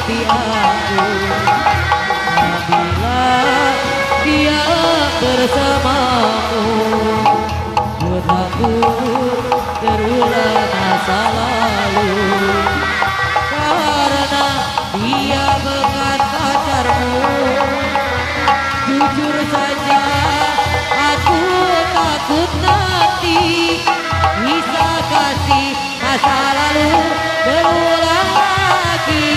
menyakiti aku. Bila dia bersamamu, buat aku terulang masa lalu. Karena dia bukan pacarmu, jujur saja aku takut nanti bisa kasih masa lalu berulang lagi.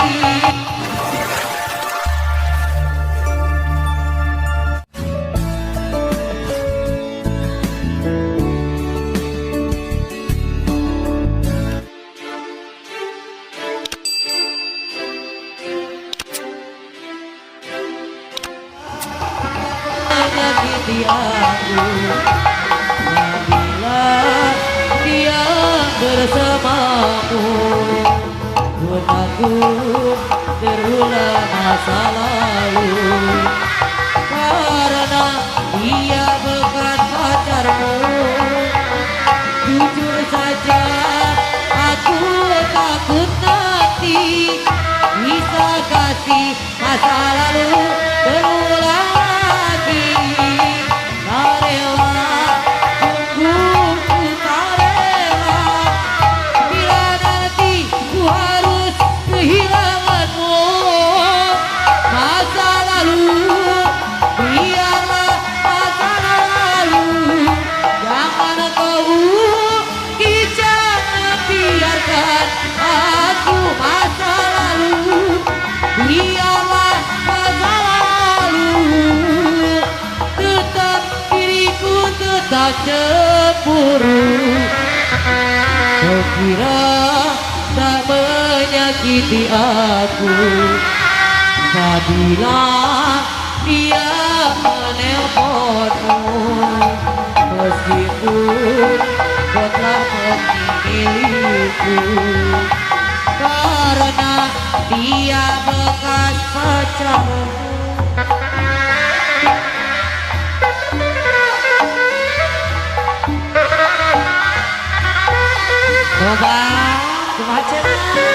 Menyakiti aku, bila dia bersamamu, buat aku terulang masa lalu. Karena dia bukan pacarmu, jujur saja aku takut nanti bisa kasih masa lalu berulang lagi. Tak rela, sungguh ku tak rela, bila nanti ku harus kehilanganmu. Masa lalu biarlah masa lalu, jangan kau jangan biarkan aku. Masa lalu biarlah masa lalu, tetap diriku tetap cemburu. Kau kira tak menyakiti aku, apabila dia menelponmu, meskipun kau telah memilikiku. Karena dia bekas pacarmu. Coba kemacetan.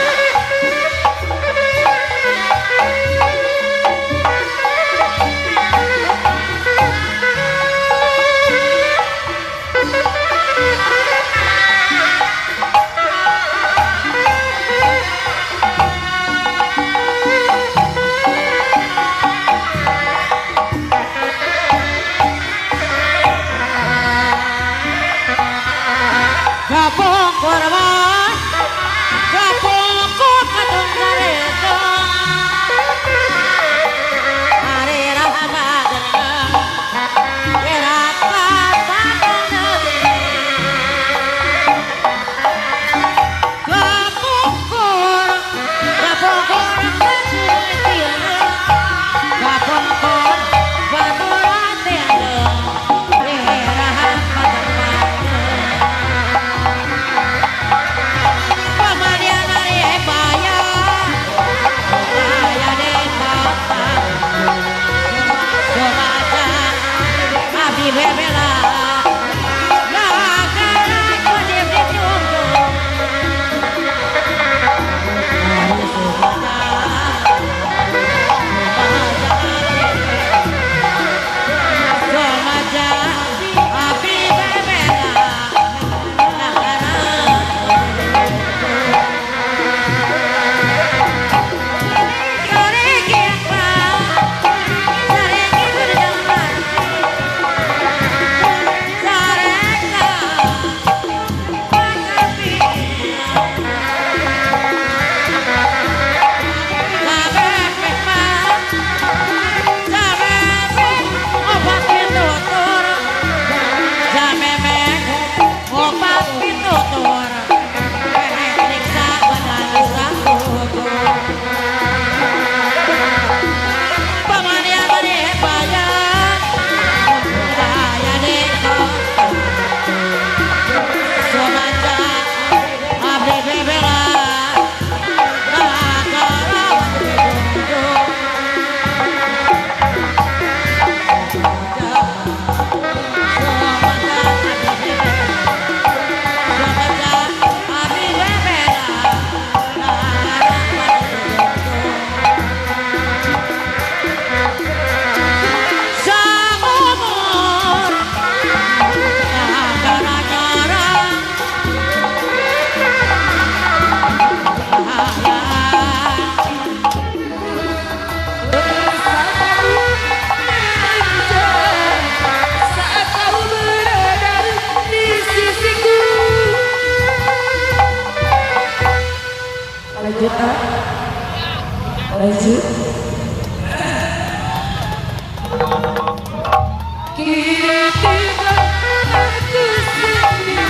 Kapok korban, kapok Lanjut. Kini tinggal aku sendiri,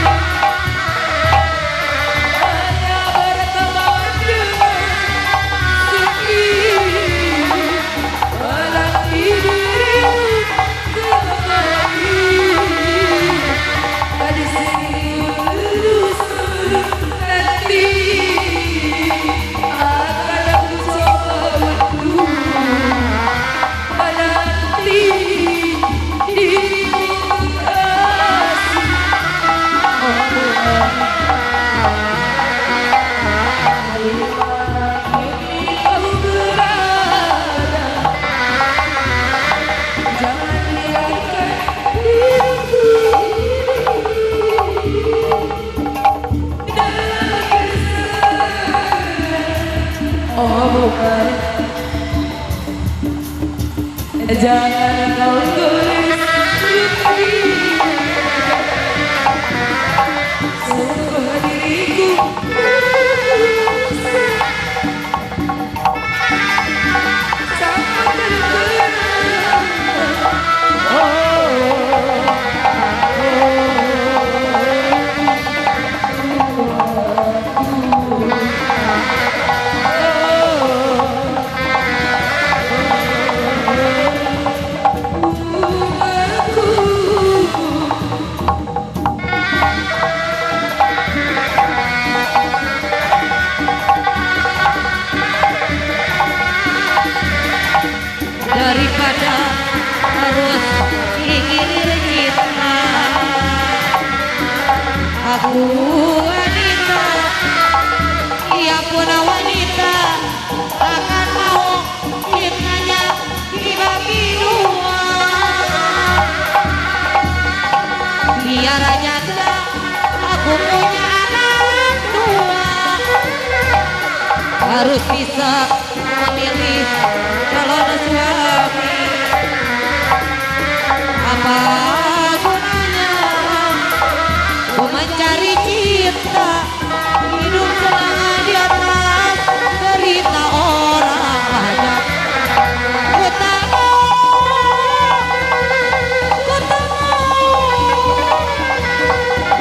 hanya berteman dengan sedih. Walau dirimu kembali, pada serius nanti akan aku coba berdua menanti dirimu kasih. Oh ini kau berada, jangan biarkan diriku dalam kesedihan. Oh bukan, jangan kau tulis semua diriku sama terbenam. Daripada harus ingin cinta, aku wanita, ia pun wanita, akan mau cintanya dibagi dua. Biar aja aku punya anak dua, harus bisa memilih calon suami. Apa gunanya ku mencari cinta, hidup selama di atas cerita orang banyak. Ku tak mau, ku tak mau,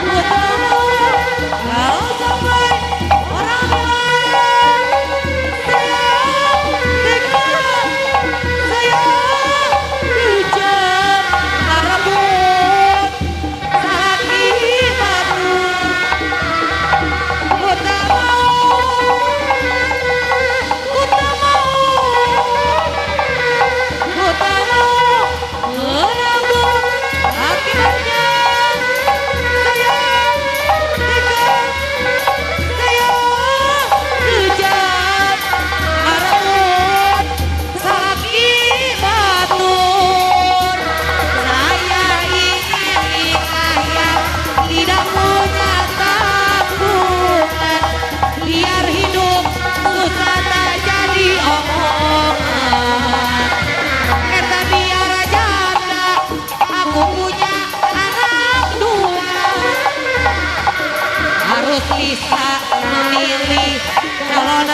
ku tak mau kalau sampai orang bilang sayang dekat, sayang dujam, rambut sakit batu. Ku tak mau, ku tak mau, ku tak mau menanggung akibatnya. Sayang dekat, sayang dujam, rambut sakit batur. Saya ingin nikah yang tidak punya tabungan, biar hidup susah tak jadi omongan. Eta biar janda, aku punya anak dua, harus bisa memilih calon